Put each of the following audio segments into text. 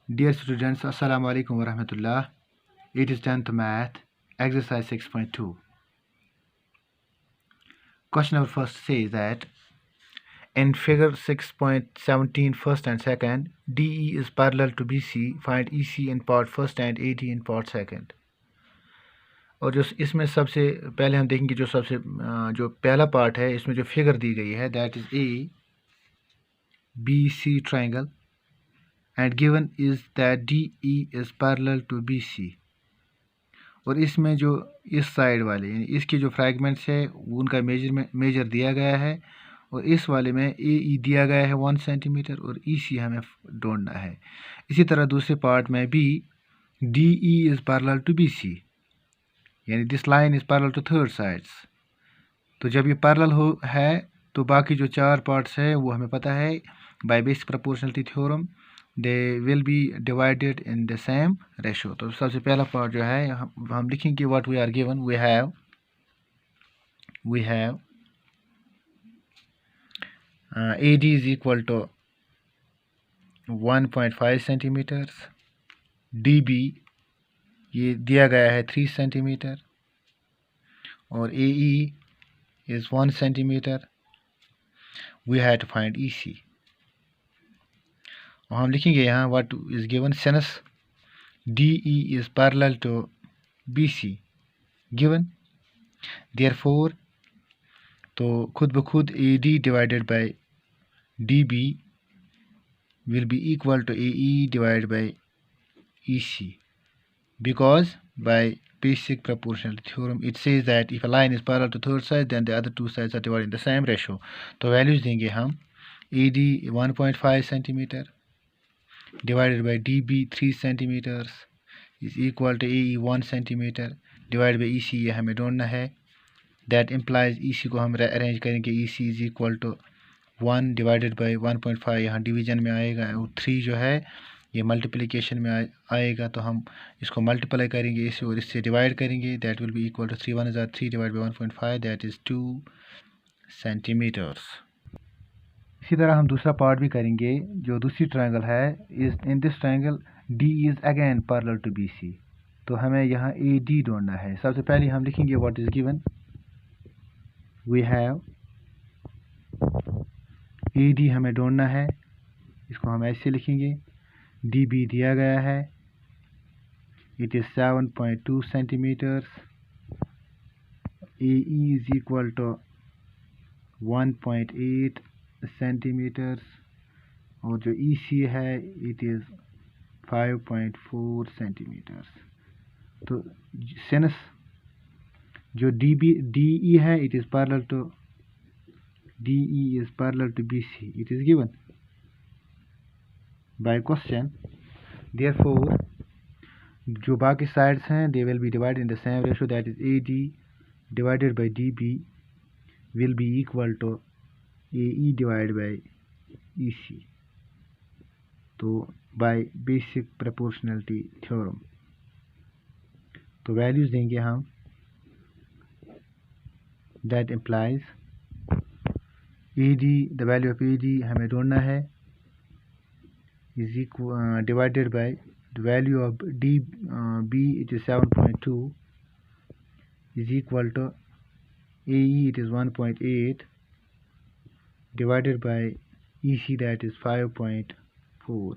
Dear students, Assalamu alaikum wa rahmatullah. It is 10th Math, exercise 6.2. Question number first says that in figure 6.17 first and second, DE is parallel to BC. Find EC in part first and AD in part second. और जो इसमें सबसे पहले हम देखेंगे जो पहला पार्ट है, इसमें जो फिगर दी गई है that is ABC triangle and given is that DE is parallel to BC. और इसमें जो इस साइड वाले यानी इसके जो फ्रैगमेंट्स है उनका मेजर दिया गया है और इस वाले में AE दिया गया है 1 सेंटीमीटर और EC हमें ढूंढना है। इसी तरह दूसरे पार्ट में भी DE is parallel to BC यानी this line is parallel to third sides. तो जब ये पैरेलल है तो बाकी जो चार पार्ट्स है वो हमें पता है by basic proportionality theorem they will be divided in the same ratio. तो सबसे पहला पार्ट जो है हम लिखेंगे what we are given we have AD is equal to 1.5 centimetres, DB ये दिया गया है 3 सेंटीमीटर और AE is 1 centimetre. We have to find EC और हम लिखेंगे यहाँ what is given since DE is parallel to BC given therefore तो खुद ब खुद AD divided by DB will be equal to AE divided by EC because by basic proportionality theorem it says that if a line is parallel to third side then the other two sides are divided in the same ratio. तो वैल्यूज देंगे हम AD 1.5 centimetre divided by DB 3 centimetres is equal to AE 1 centimetre divided by EC ये हमें ढूंढना है। that implies EC को हम अरेंज करेंगे EC is equal to 1 divided by 1.5 यहाँ डिवीजन में आएगा और 3 जो है ये मल्टीप्लिकेशन में आएगा तो हम इसको मल्टीप्लाई करेंगे इसे और इससे डिवाइड करेंगे that will be equal to 3 1 is 3 divide by 1.5 that is 2 centimetres. इसी तरह हम दूसरा पार्ट भी करेंगे। जो दूसरी ट्रायंगल है इस in this triangle D is again parallel to BC तो हमें यहाँ AD ढूंढना है। सबसे पहले हम लिखेंगे what is given we have AD हमें ढूंढना है, इसको हम ऐसे लिखेंगे DB दिया गया है it is 7.2 centimetres, AE is equal to 1.8 centimetres और जो EC है इट इज़ 5.4 सेंटीमीटर्स। तो सिंस जो DE है it is parallel to DE is parallel to BC. It is given by question. Therefore, जो बाकी sides हैं they will be divided in the same ratio that is AD divided by DB will be equal to AE divided by EC. तो by basic proportionality theorem तो values देंगे हम that implies AD the value of AD हमें ढूंढना है is equal divided by the value of DB it is 7.2 is equal to AE it is 1.8 divided by EC that is 5.4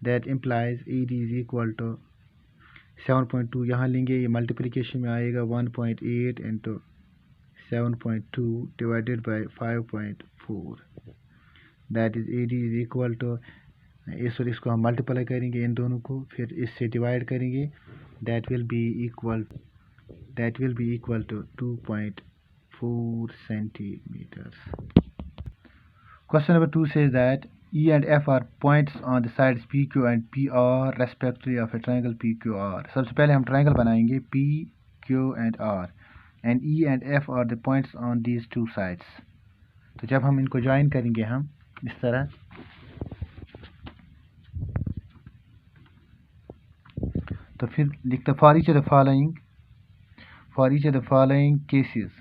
that implies AD is equal to 7.2 यहाँ लेंगे ये multiplication में आएगा 1.8 into 7.2 divided by 5.4 that is AD is equal to इस और इसको हम multiply करेंगे इन दोनों को फिर इससे डिवाइड करेंगे that will be equal to 2.4 centimeters. Question number 2 says that E and F are points on the sides PQ and PR respectively of a triangle PQR. सबसे पहले हम ट्रायंगल बनाएंगे PQ and R and E and F are the points on these two sides. तो जब हम इनको join करेंगे हम इस तरह तो फिर लिखते for each of the following cases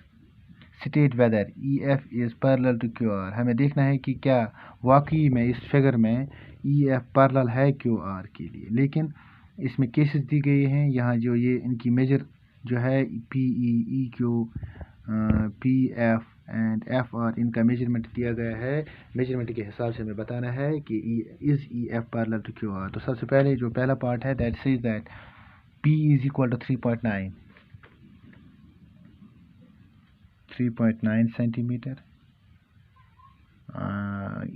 state whether EF is parallel to QR. हमें देखना है कि क्या वाकई में इस फिगर में ई एफ पैरेलल है क्यू आर के लिए, लेकिन इसमें केसेस दी गई हैं। यहाँ जो ये इनकी मेजर जो है P E Q P F and F R, इनका मेजरमेंट दिया गया है। मेजरमेंट के हिसाब से हमें बताना है कि is E F parallel to Q R. तो सबसे पहले जो पहला पार्ट है that says that P is equal to 3.9 centimetre,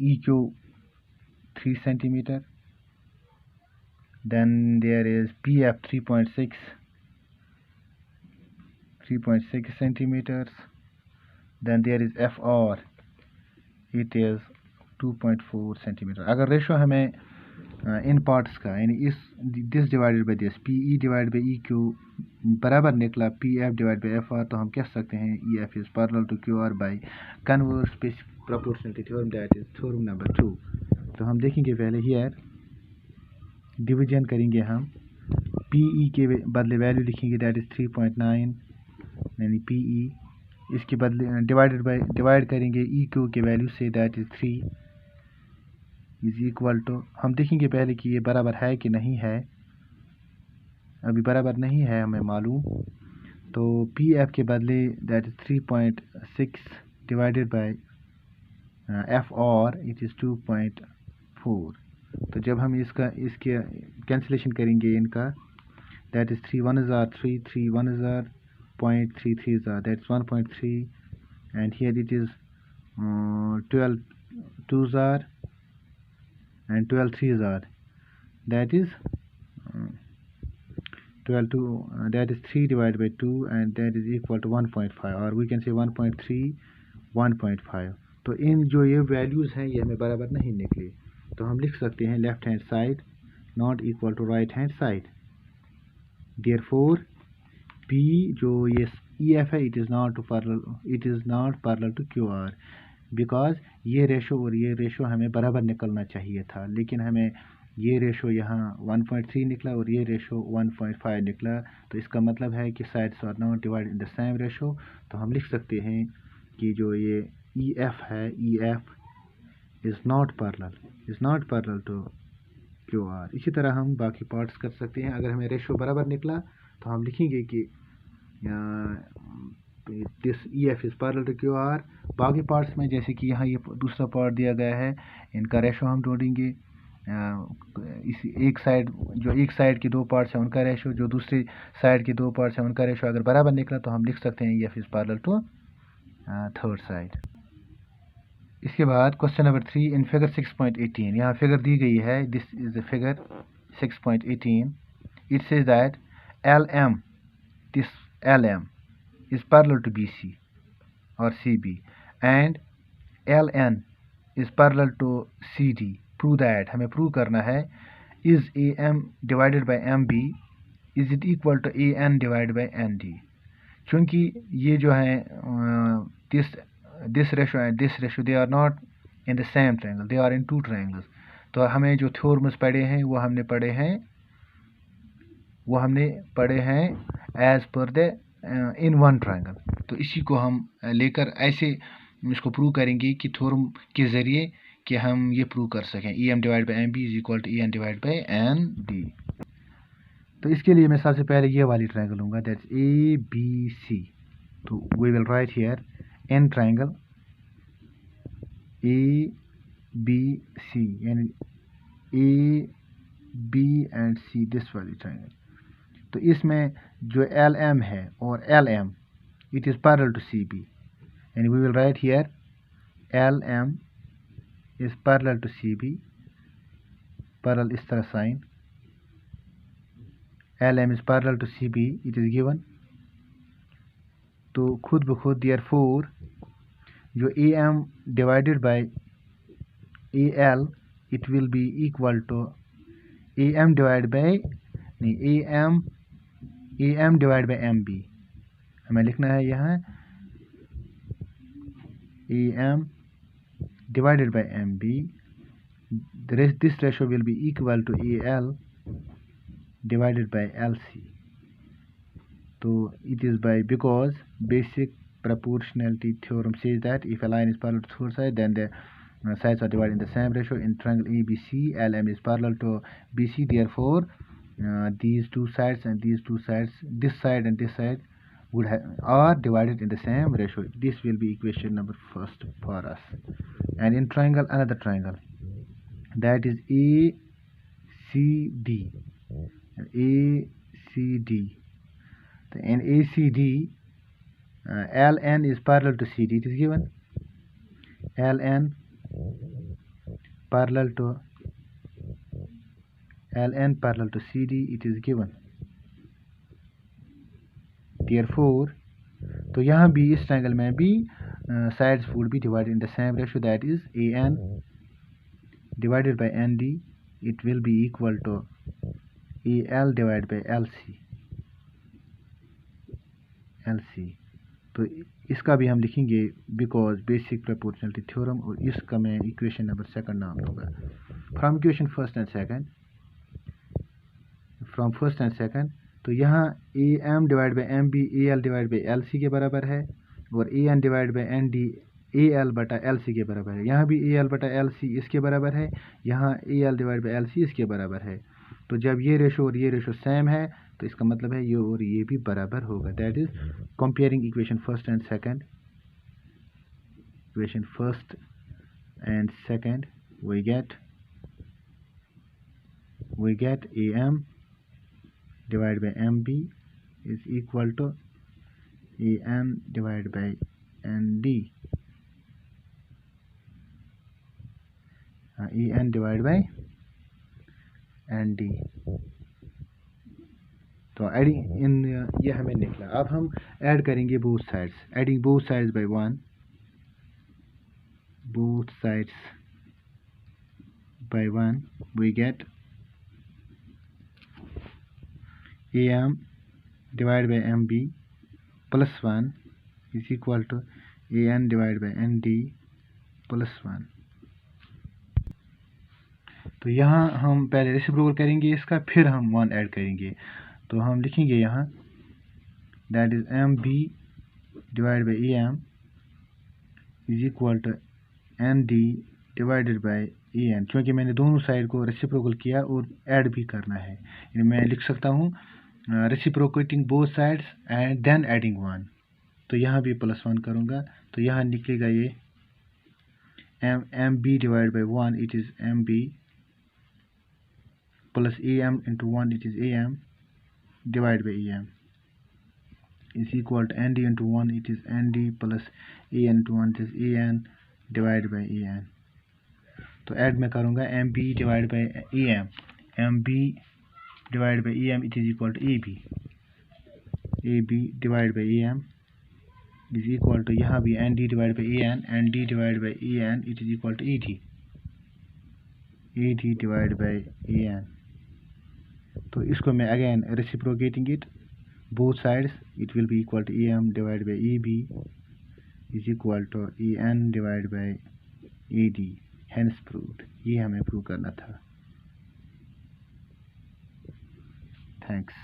E Q 3 centimeter, then there is PF 3.6 centimeters, then there is FR, it is 2.4 centimeter। अगर रेशो हमें इन parts का यानी इस this divided by this PE divide by EQ बराबर निकला PF divide by FR, तो हम कह सकते हैं EF is parallel to QR by converse proportionality theorem, that is theorem number 2। तो हम देखेंगे पहले हियर डिवीजन करेंगे हम, PE के बदले वैल्यू लिखेंगे दैट इज 3.9 यानी PE, इसके बदले डिवाइड करेंगे EQ के वैल्यू से that is 3 is equal to, हम देखेंगे पहले कि ये बराबर है कि नहीं है। अभी बराबर नहीं है हमें मालूम, तो PF के बदले that is 3.6 divided by FR it is 2.4। तो जब हम इसके कैंसिलेशन करेंगे इनका that is 3 1 are 3 3 1 are 0.33 that's 1.3 and here it is 12 2s are and 12 3s are that is 12 2 that is 3 divided by 2 and that is equal to 1.5 or we can say 1.3 1.5। तो इन जो ये values हैं ये हमें बराबर नहीं निकले, तो हम लिख सकते हैं left hand side not equal to right hand side. Therefore P जो ये EF है it is not parallel to QR, because ये रेशो और ये रेशो हमें बराबर निकलना चाहिए था, लेकिन हमें ये रेशो यहाँ 1.3 निकला और ये रेशो 1.5 निकला। तो इसका मतलब है कि sides are not divide in the same ratio. तो हम लिख सकते हैं कि जो ये EF है EF is not parallel to QR। इसी तरह हम बाकी पार्ट्स कर सकते हैं। अगर हमें रेशो बराबर निकला तो हम लिखेंगे कि this EF is parallel to QR। बाकी पार्ट्स में जैसे कि यहाँ ये दूसरा पार्ट दिया गया है, इनका रेशो हम ढूंढेंगे। इस एक साइड के दो पार्ट्स हैं उनका रेशो, जो दूसरी साइड के दो पार्ट्स हैं उनका रेशो अगर बराबर निकला तो हम लिख सकते हैं EF is parallel to third side. इसके बाद क्वेश्चन नंबर 3 इन फिगर 6.18, यहाँ फिगर दी गई है, this is the figure 6.18। It says that LM, this LM is parallel to BC or CB and LN is parallel to CD। prove that, हमें prove करना है is AM divided by MB is it equal to AN divided by ND। क्योंकि ये जो है this ratio and this ratio they are not in the same triangle, they are in two triangles। तो हमें जो theorems पढ़े हैं वो हमने पढ़े हैं as per the in one triangle. तो इसी को हम लेकर ऐसे इसको प्रूव करेंगे कि थ्योरम के ज़रिए कि हम ये प्रूव कर सकें EM divide by MB is equal to EN divide by ND। तो इसके लिए मैं सबसे पहले ये वाली ट्रायंगल लूँगा दैट्स ABC। तो we will write here an triangle ABC यानी AB एंड C, दिस वाली ट्रायंगल। तो इसमें जो LM है और LM it is parallel to CB यानी we will write here LM is parallel to CB, parallel इस तरह since LM is parallel to CB it is given. तो खुद ब खुद देयरफॉर जो AM divided by AL it will be equal to AM divide by AM divide by MB। हमें लिखना है यहाँ AM divided by MB, this ratio will be equal to AL divided by LC। तो it is by because basic proportionality theorem says that if a line is parallel to third side then the sides are divided in the same ratio. In triangle ABC, LM is parallel to BC. Therefore, these two sides and these two sides, this side and this side, are divided in the same ratio. This will be equation number first for us. And in triangle, another triangle, that is ACD. ACD. In ACD, LN is parallel to CD. It is given. LN parallel to CD. It is given. Therefore, तो यहाँ भी इस triangle में भी sides would be divided in the same ratio, that is AN divided by ND. It will be equal to AL divided by LC. तो इसका भी हम लिखेंगे बिकॉज बेसिक प्रोपोर्शनलिटी थ्योरम, और इसका मैं इक्वेशन नंबर सेकंड नाम दूंगा. From equation first and second, तो यहाँ AM divide by MB AL divide by LC के बराबर है, और AN divide by ND AL बटा LC के बराबर है. यहाँ भी AL बटा LC इसके बराबर है, यहाँ AL डिवाइड बाई LC इसके बराबर है. तो जब ये रेशो और ये रेशो सेम है तो इसका मतलब है ये और ये भी बराबर होगा. That is comparing equation first and second, we get AM divided by MB is equal to AN divided by ND. AN divided by ND. तो एडिंग इन ये हमें निकला. अब हम ऐड करेंगे both sides. Adding both sides by 1, we get AM divided by MB plus 1 is equal to AN divided by ND plus 1. तो यहाँ हम पहले रेसिप्रोकल करेंगे इसका, फिर हम 1 ऐड करेंगे. तो हम लिखेंगे यहाँ that is MB divide by AM is equal to ND divided by AN. क्योंकि मैंने दोनों साइड को रेसिप्रोकल किया और ऐड भी करना है, मैं लिख सकता हूँ reciprocating both sides and then adding 1. तो यहाँ भी प्लस 1 करूँगा, तो यहाँ निकलेगा ये MB divide by 1 it is MB plus AM into 1 it is AM divided by AM is equal to ND into 1 it is ND plus AN into 1 it is AN divided by AN. तो add मैं करूँगा MB divided by AM it is equal to AB divided by AM is equal to यहाँ भी ND divided by ND divided by AN it is equal to AD divided by AN. तो इसको मैं again reciprocating it both sides, it will be equal to AM divide by AB is equal to AN divide by AD. Hence proved. ये हमें prove करना था. Thanks.